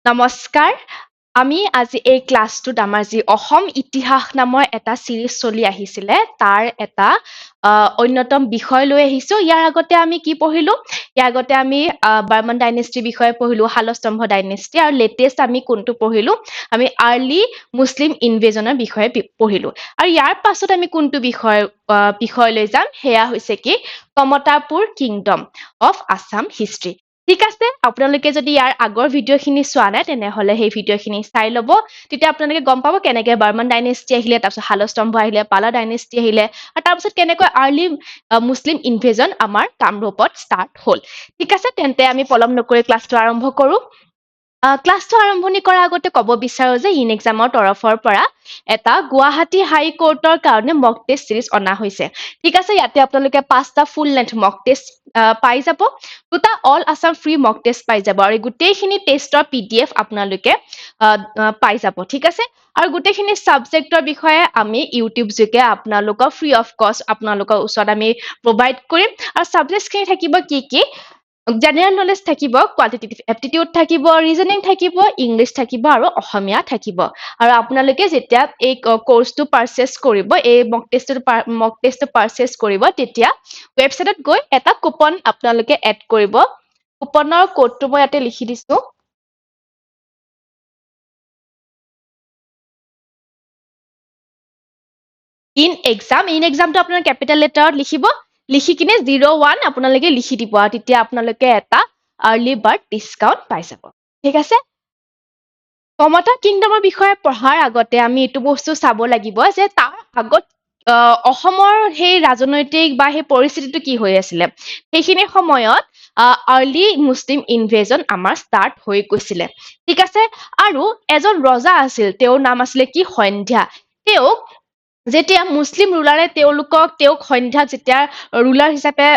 নমস্কাৰ আমি আজি এই ক্লাছটোত আমাৰ যি অসম ইতিহাস নামৰ এটা সিৰিজ চলি আহিছিলে তাৰ এটা অন্যতম বিষয় লৈ আহিছো ইয়াৰ আগতে আমি কি পঢ়িলো ইয়াৰ আগতে আমি বাৰ্মান ডাইনেষ্টি বিষয়ে পঢ়িলো শালস্তম্ভ ডাইনেষ্টি আৰু লেটেষ্ট আমি কোনটো পঢ়িলো আমি আৰ্লি মুছলিম ইনভেজনৰ বিষয়ে পঢ়িলো আৰু ইয়াৰ পাছত আমি কোনটো বিষয় লৈ যাম হেয়া হৈছে কি Kamatapur kingdom of Assam history ঠিক আছে আপোনালোকে যদি ইয়াৰ আগৰ ভিডিঅ'খিনি চোৱা নাই তেনেহলে সেই ভিডিঅ'খিনি চাই ল'ব তেতিয়া আপোনালোকে গম পাব কেনেকৈ বাৰ্মান ডাইনেষ্টি আহিলে তাৰপিছত শালস্তম্ভ আহিলে পালা ডাইনেষ্টি আহিলে আৰু তাৰপিছত কেনেকৈ আৰ্লি মুছলিম ইনভেজন আমাৰ কামৰূপত ষ্টাৰ্ট হ'ল ঠিক আছে তেন্তে আমি পলম নকৰি ক্লাছটো আৰম্ভ কৰোঁ ক্লাছটো আৰম্ভণি কৰাৰ আগতে ক'ব বিচাৰো যে ইন এক্সামৰ তৰফৰ পৰা এটা গুৱাহাটী হাই কোৰ্টৰ কাৰণে মক টেষ্ট সিৰিজ অনা হৈছে ঠিক আছে ইয়াতে আপোনালোকে 5টা ফুল লেন্থ মক টেষ্ট পাই যাব দুটা অল আসাম ফ্ৰী মক টেষ্ট পাই যাব আৰু গোটেইখিনি টেষ্টৰ PDF আপোনালোকে পাই যাব ঠিক আছে আৰু গোটেইখিনি সাবজেক্টৰ বিষয়ে আমি ইউটিউব যোগে আপোনালোকক ফ্ৰী অফ কষ্ট আপোনালোকৰ ওচৰত আমি প্ৰভাইড কৰিম আৰু সাবজেক্টখিনি থাকিব কি জেনেৰেল নলেজ থাকিব কোৱালিটেটিভ এপ্টিটিউড থাকিব ৰিজনিং থাকিব ইংলিছ থাকিব আৰু অসমীয়া থাকিব আৰু আপোনালোকে যেতিয়া এই কোৰ্সটো পাৰচেজ কৰিব এই মক টেষ্টটো পাৰচেজ কৰিব তেতিয়া ৱেবসাইটত গৈ এটা কুপন আপোনালোকে এড কৰিব কুপনৰ কোডটো মই ইয়াতে লিখি দিছো ইন এক্সামটো আপোনাৰ কেপিটেল লেটাৰত লিখিব লিখি কিনে 01 আপোনালোকে লিখি দিব আৰু তেতিয়া আপোনালোকে এটা আৰ্লি বাৰ্ড ডিসকাউন্ট পাই যাব ঠিক আছে কমতা কিংডমৰ বিষয়ে পঢ়াৰ আগতে আমি এইটো বস্তু চাব লাগিব যে তাৰ আগত অসমৰ সেই ৰাজনৈতিক বা সেই পৰিস্থিতিটো কি হৈ আছিলে সেইখিনি সময়ত আৰ্লি মুছলিম ইনভেজন আমাৰ ষ্টাৰ্ট হৈ গৈছিলে ঠিক আছে আৰু এজন ৰজা আছিল তেওঁৰ নাম আছিলে কি সন্ধ্যা তেওঁক যেতিয়া মুছলিম ৰুলাৰে তেওঁক সন্ধ্যাক যেতিয়া ৰুলাৰ হিচাপে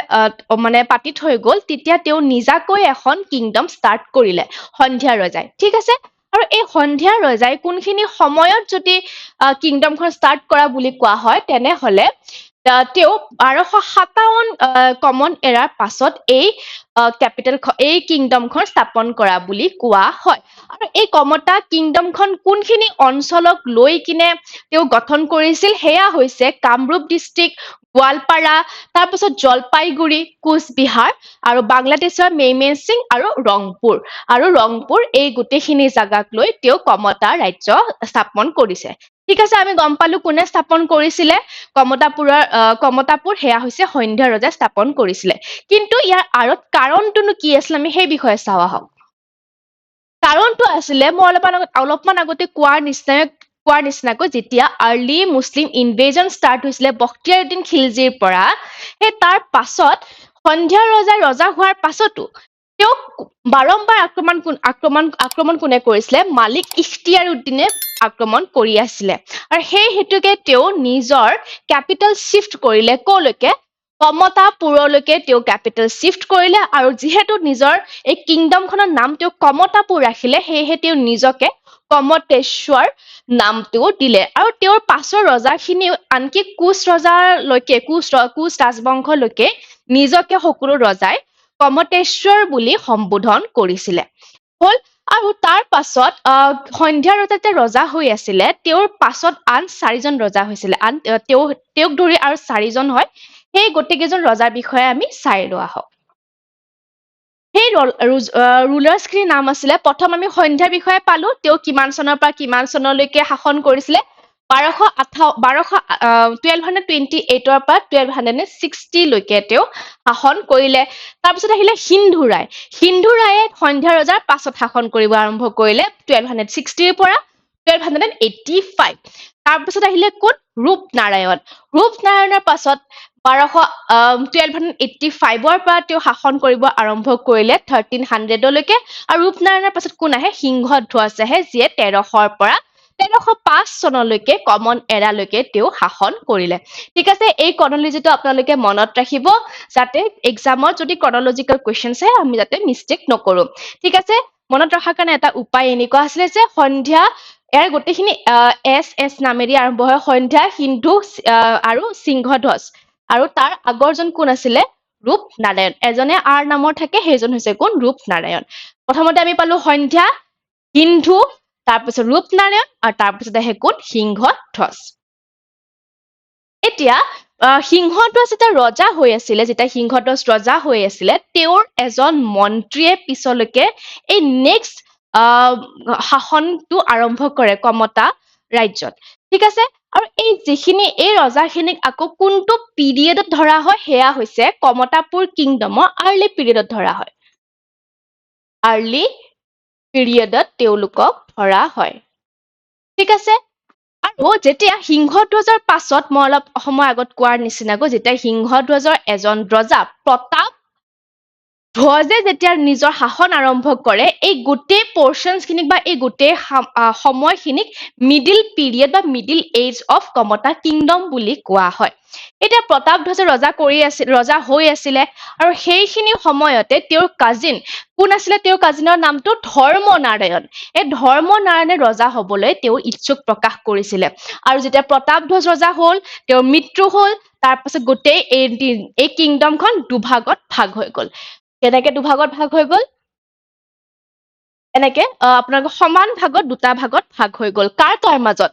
মানে পাতি থৈ গ'ল তেতিয়া তেওঁ নিজাকৈ এখন কিংডম ষ্টাৰ্ট কৰিলে সন্ধ্যা ৰজাই ঠিক আছে আৰু এই সন্ধ্যা ৰজাই কোনখিনি সময়ত যদি কিংডমখন ষ্টাৰ্ট কৰা বুলি কোৱা হয় তেনেহলে তেওঁ 1257 কমন এৰাৰ পাছত এই কিংডমখন স্থাপন কৰা বুলি কোৱা হয় আৰু এই কমতা কিংডমখন কোনখিনি অঞ্চলক লৈ কিনে তেওঁ গঠন কৰিছিল হেয়া হৈছে কামৰূপ ডিস্ট্ৰিক্ট গোৱালপাৰা তাৰপিছত জলপাইগুৰি কোচবিহাৰ আৰু বাংলাদেশৰ মেইমেনসিং আৰু ৰংপুৰ এই গোটেইখিনি জাগাক লৈ তেওঁ কমতা ৰাজ্য স্থাপন কৰিছে ঠিক আছে আমি গম পালো কোনে স্থাপন কৰিছিলে কমতাপুৰ হেয়া হৈছে সন্ধ্যা ৰজাই স্থাপন কৰিছিলে কিন্তু ইয়াৰ আঁৰত কাৰণটোনো কি আছিল আমি সেই বিষয়ে চাওঁ আহক কাৰণটো আছিলে মই অলপমান আগতে কোৱাৰ নিচিনাকৈ যেতিয়া আৰ্লি মুছলিম ইনভেজন ষ্টাৰ্ট হৈছিলে বখতিয়াৰুদ্দিন খিলজীৰ পৰা সেই তাৰ পাছত সন্ধ্যা ৰজা হোৱাৰ পাছতো তেওঁক বাৰম্বাৰ আক্ৰমণ কোনে কৰিছিলে মালিক ইখতিয়াৰুদ্দিনে আক্ৰমণ কৰি আছিলে আৰু সেই হেতুকে তেওঁ নিজৰ কেপিটেল শিফ্ট কৰিলে কলৈকে কমতাপুৰলৈকে তেওঁ কেপিটেল শিফ্ট কৰিলে আৰু যিহেতু নিজৰ এই কিংডমখনৰ নাম তেওঁ কমতাপুৰ ৰাখিলে সেয়েহে তেওঁ নিজকে কমতেশ্বৰ নামটো দিলে আৰু তেওঁৰ পাছৰ ৰজাখিনিও আনকি কোচ ৰাজবংশলৈকে নিজকে সকলো ৰজাই কমতেশ্বৰ বুলি সম্বোধন কৰিছিলে হল আৰু তাৰ পাছত সন্ধ্যা ৰজা হৈ আছিলে তেওঁৰ পাছত আন 4জন ৰজা হৈছিলে তেওঁক ধৰি আৰু 4জন হয় সেই গোটেইকেইজন ৰজাৰ বিষয়ে আমি চাই লোৱা হওক সেই ৰুলাৰ্ছখিনিৰ নাম আছিলে প্ৰথম আমি সন্ধ্যাৰ বিষয়ে পালো তেওঁ কিমান চনৰ পৰা কিমান চনলৈকে শাসন কৰিছিলে 1228ৰ পৰা 1260 লৈকে তেওঁ শাসন কৰিলে তাৰপিছত আহিলে সিন্ধু ৰায়ে সন্ধ্যা ৰজাৰ পাছত শাসন কৰিব আৰম্ভ কৰিলে 1260ৰ পৰা 1285 তাৰপিছত আহিলে কোন ৰূপনাৰায়ণৰ পাছত 1285ৰ পৰা তেওঁ শাসন কৰিব আৰম্ভ কৰিলে 1300লৈকে আৰু ৰূপনাৰায়ণৰ পাছত কোন আহে সিংহধ্বজ আহে যিয়ে 1300ৰ পৰা 1305 চনলৈকে কমন এৰালৈকে তেওঁ শাসন কৰিলে ঠিক আছে এই ক্ৰনলজিটো আপোনালোকে মনত ৰাখিব যাতে এক্সামত যদি ক্ৰনলজিকেল কোৱেশ্চনছ আহে আমি যাতে মিষ্টেক নকৰো ঠিক আছে মনত ৰখাৰ কাৰণে এটা উপায় এনেকুৱা আছিলে যে সন্ধ্যা ইয়াৰ গোটেইখিনি এছ নামেৰে আৰম্ভ হয় সন্ধ্যা সিন্ধু আৰু সিংহধ্বজ আৰু তাৰ আগৰজন কোন আছিলে ৰূপনাৰায়ণ এজনে আৰ নামৰ থাকে সেইজন হৈছে কোন ৰূপনাৰায়ণ প্ৰথমতে আমি পালো সন্ধ্যা সিন্ধু, তাৰপিছত ৰূপনাৰায়ণ আৰু তাৰপিছত আহে কোন সিংহধ্বজ এতিয়া সিংহধ্বজ যেতিয়া ৰজা হৈ আছিলে যেতিয়া সিংহধ্বজ ৰজা হৈ আছিলে তেওঁৰ এজন মন্ত্ৰীয়ে পিছলৈকে এই নেক্সট শাসনটো আৰম্ভ কৰে কমতা ৰাজ্যত ঠিক আছে আৰু এই যিখিনি এই ৰজাখিনিক আকৌ কোনটো পিৰিয়ডত ধৰা হয় সেয়া হৈছে কমতাপুৰ কিংডমৰ আৰ্লি পিৰিয়ডত ধৰা হয় আৰ্লি পিৰিয়ডত তেওঁলোকক ধৰা হয় ঠিক আছে আৰু যেতিয়া সিংহধ্বজৰ পাছত মই অলপ সময় আগত কোৱাৰ নিচিনাকৈ যেতিয়া সিংহধ্বজৰ এজন ৰজা প্ৰতাপ ধ্বজে যেতিয়া নিজৰ শাসন আৰম্ভ কৰে এই গোটেই পৰ্চনছখিনিক বা এই গোটেই সময়খিনিক মিডিল পিৰিয়ড বা middle age of Kamata kingdom বুলি কোৱা হয় এতিয়া প্ৰতাপধ্বজে ৰজা হৈ আছিলে আৰু সেইখিনি সময়তে তেওঁৰ কাজিন কোন আছিলে তেওঁৰ কাজিনৰ নামটো ধৰ্মনাৰায়ণ এই ধৰ্মনাৰায়ণে ৰজা হবলৈ তেওঁ ইচ্ছুক প্ৰকাশ কৰিছিলে আৰু যেতিয়া প্ৰতাপধ্বজ ৰজা হ'ল তেওঁৰ মৃত্যু হ'ল তাৰপাছত গোটেই এই কিংডমখন দুভাগত ভাগ হৈ গ'ল কেনেকে দুভাগত ভাগ হৈ গ'ল এনেকে আপোনালোকৰ সমান ভাগত দুটা ভাগত ভাগ হৈ গ'ল কাৰ মাজত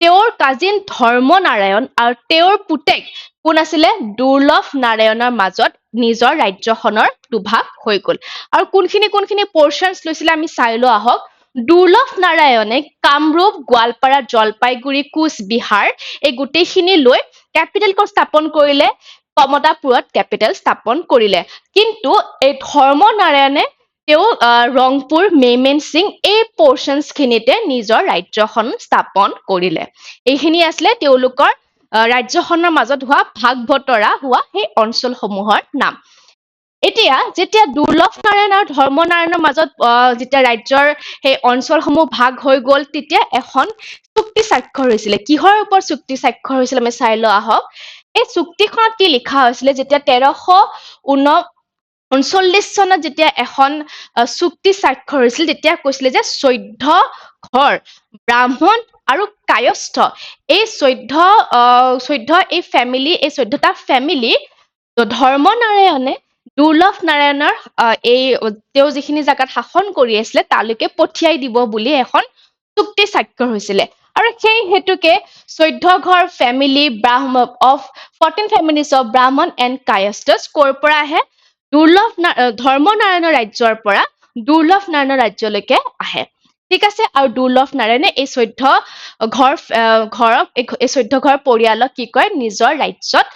তেওঁৰ কাজিন ধৰ্মনাৰায়ণ আৰু তেওঁৰ পুতেক কোন আছিলে দুৰ্লভ নাৰায়ণৰ মাজত নিজৰ ৰাজ্যখনৰ দুভাগ হৈ গ'ল আৰু কোনখিনি পৰ্চনছ লৈছিলে আমি চাই লওঁ আহক দুৰ্লভ নাৰায়ণে কামৰূপ গোৱালপাৰা জলপাইগুৰি কোচবিহাৰ এই গোটেইখিনি লৈ কেপিটেল ক'ত স্থাপন কৰিলে কমতাপুৰত কেপিটেল স্থাপন কৰিলে কিন্তু এই ধৰ্মনাৰায়ণে তেওঁ ৰংপুৰ মেইমেনসিং এই পৰ্চনছখিনিতে নিজৰ ৰাজ্যখন স্থাপন কৰিলে এইখিনি আছিলে তেওঁলোকৰ ৰাজ্যখনৰ মাজত হোৱা ভাগ বতৰা হোৱা সেই অঞ্চলসমূহৰ নাম এতিয়া যেতিয়া দুৰ্লভ নাৰায়ণ আৰু ধৰ্মনাৰায়ণৰ মাজত যেতিয়া ৰাজ্যৰ সেই অঞ্চলসমূহ ভাগ হৈ গ'ল তেতিয়া এখন চুক্তি স্বাক্ষৰ হৈছিলে কিহৰ ওপৰত চুক্তি স্বাক্ষৰ হৈছিল আমি চাই লওঁ আহক এই চুক্তিখনত কি লিখা হৈছিলে যেতিয়া 1339 চনত যেতিয়া এখন চুক্তি স্বাক্ষৰ হৈছিল তেতিয়া কৈছিলে যে 14 ঘৰ ব্ৰাহ্মণ আৰু কায়স্থ এই 14 এই ফেমিলি এই 14টা ফেমিলি ধৰ্মনাৰায়ণে দুৰ্লভ নাৰায়ণৰ এই তেওঁ যিখিনি জাগাত শাসন কৰি আছিলে তালৈকে পঠিয়াই দিব বুলি এখন চুক্তি স্বাক্ষৰ হৈছিলে আৰু সেই হেতুকে 14 ঘৰ ফেমিলি অফ 14 ফেমিলিজ অফ ব্ৰাহ্মণ এণ্ড কায়স্থছ ক'ৰ পৰা আহে ধৰ্মনাৰায়ণৰ ৰাজ্যৰ পৰা দুৰ্লভ নাৰায়ণৰ ৰাজ্যলৈকে আহে ঠিক আছে আৰু দুৰ্লভ নাৰায়ণে এই 14 ঘৰ পৰিয়ালক কি কয় নিজৰ ৰাজ্যত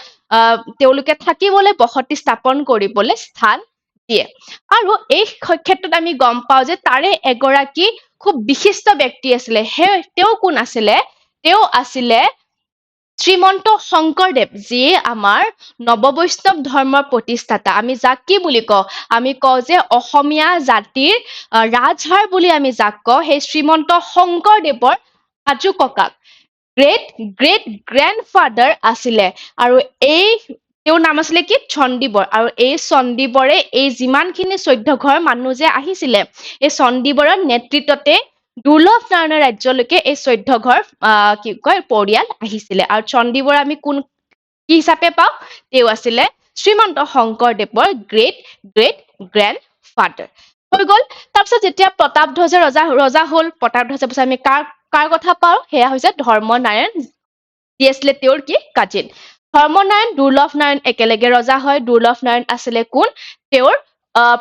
তেওঁলোকে থাকিবলৈ বসতি স্থাপন কৰিবলৈ স্থান দিয়ে আৰু এই ক্ষেত্ৰত আমি গম পাওঁ যে তাৰে এগৰাকী খুব বিশিষ্ট ব্যক্তি আছিলে তেওঁ কোন আছিলে তেওঁ আছিলে শ্ৰীমন্ত শংকৰদেৱ যিয়ে আমাৰ নৱবৈষ্ণৱ ধৰ্মৰ প্ৰতিষ্ঠাতা আমি যাক কি বুলি কওঁ আমি কওঁ যে অসমীয়া জাতিৰ ৰাজহাৰ বুলি আমি যাক কওঁ সেই শ্ৰীমন্ত শংকৰদেৱৰ আজু ককাক গ্ৰেট গ্ৰেণ্ডফাদাৰ আছিলে আৰু এই তেওঁৰ নাম আছিলে কি চণ্ডীবৰ আৰু এই চণ্ডীবৰে এই যিমানখিনি 14 ঘৰ মানুহ যে আহিছিলে এই চণ্ডীবৰৰ নেতৃত্বতে দুৰ্লভ নাৰায়ণৰ ৰাজ্যলৈকে এই 14 ঘৰ কি কয় পৰিয়াল আহিছিলে আৰু চণ্ডীবৰ আমি কোন কি হিচাপে পাওঁ তেওঁ আছিলে শ্ৰীমন্ত শংকৰদেৱৰ গ্ৰেট গ্ৰেণ্ডফাদাৰ হৈ গ'ল তাৰপিছত যেতিয়া প্ৰতাপধ্বজে ৰজা হ'ল প্ৰতাপধ্বজৰ পিছত আমি কাৰ কথা পাওঁ সেয়া হৈছে ধৰ্মনাৰায়ণ যি আছিলে তেওঁৰ কি কাজিন ধৰ্মনাৰায়ণ দুৰ্লভ নাৰায়ণ একেলগে ৰজা হয় দুৰ্লভ নাৰায়ণ আছিলে কোন তেওঁৰ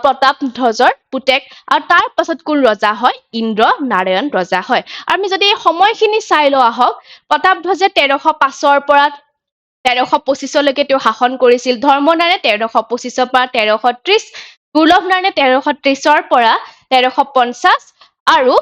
প্ৰতাপধ্বজৰ পুতেক আৰু তাৰ পাছত কোন ৰজা হয় ইন্দ্ৰ নাৰায়ণ ৰজা হয় আৰু আমি যদি এই সময়খিনি চাই লওঁ আহক প্ৰতাপধ্বজে 1305 পৰা 1325লৈকে তেওঁ শাসন কৰিছিল ধৰ্মনাৰায়ণে 1325 পৰা 1330 দুৰ্লভ নাৰায়ণে 1330 পৰা 1350 আৰু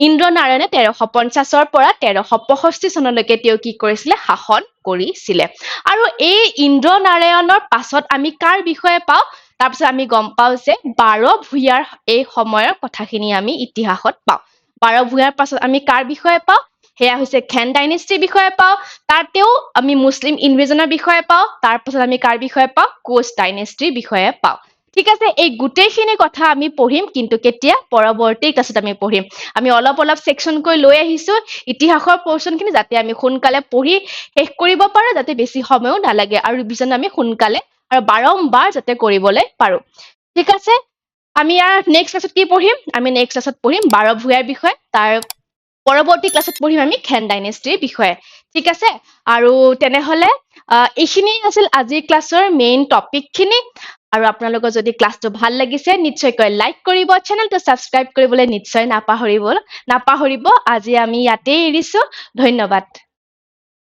ইন্দ্ৰ নাৰায়ণে 1350 পৰা 1365 চনলৈকে তেওঁ কি কৰিছিলে শাসন কৰিছিলে আৰু এই ইন্দ্ৰ নাৰায়ণৰ পাছত আমি কাৰ বিষয়ে পাওঁ তাৰপিছত আমি গম পাওঁ যে 12 ভূঞাৰ এই সময়ৰ কথাখিনি আমি ইতিহাসত পাওঁ 12 ভূঞাৰ পাছত আমি কাৰ বিষয়ে পাওঁ সেয়া হৈছে খেন ডাইনেষ্টিৰ বিষয়ে পাওঁ তাতেও আমি মুছলিম ইনভেজনৰ বিষয়ে পাওঁ তাৰ পাছত আমি কাৰ বিষয়ে পাওঁ কোচ ডাইনেষ্টিৰ বিষয়ে পাওঁ ঠিক আছে এই গোটেইখিনি কথা আমি পঢ়িম কিন্তু কেতিয়া পৰৱৰ্তী ক্লাছত আমি পঢ়িম আমি অলপ সেকশনকৈ লৈ আহিছো ইতিহাসৰ পৰ্চনখিনি যাতে আমি সোনকালে পঢ়ি শেষ কৰিব পাৰো যাতে বেছি সময়ও নালাগে আৰু ৰিভিজন আমি সোনকালে আৰু বাৰম্বাৰ যাতে কৰিবলৈ পাৰো ঠিক আছে আমি ইয়াৰ নেক্সট ক্লাছত কি পঢ়িম আমি নেক্সট ক্লাছত পঢ়িম 12 ভূঞাৰ বিষয়ে তাৰ পৰৱৰ্তী ক্লাছত পঢ়িম আমি খেন ডাইনেষ্টিৰ বিষয়ে ঠিক আছে আৰু তেনেহলে এইখিনি আছিল আজিৰ ক্লাছৰ মেইন টপিকখিনি আৰু আপোনালোকৰ যদি ক্লাছটো ভাল লাগিছে নিশ্চয়কৈ লাইক কৰিব চেনেলটো ছাবস্ক্ৰাইব কৰিবলৈ নিশ্চয় নাপাহৰিব আজি আমি ইয়াতে এৰিছো ধন্যবাদ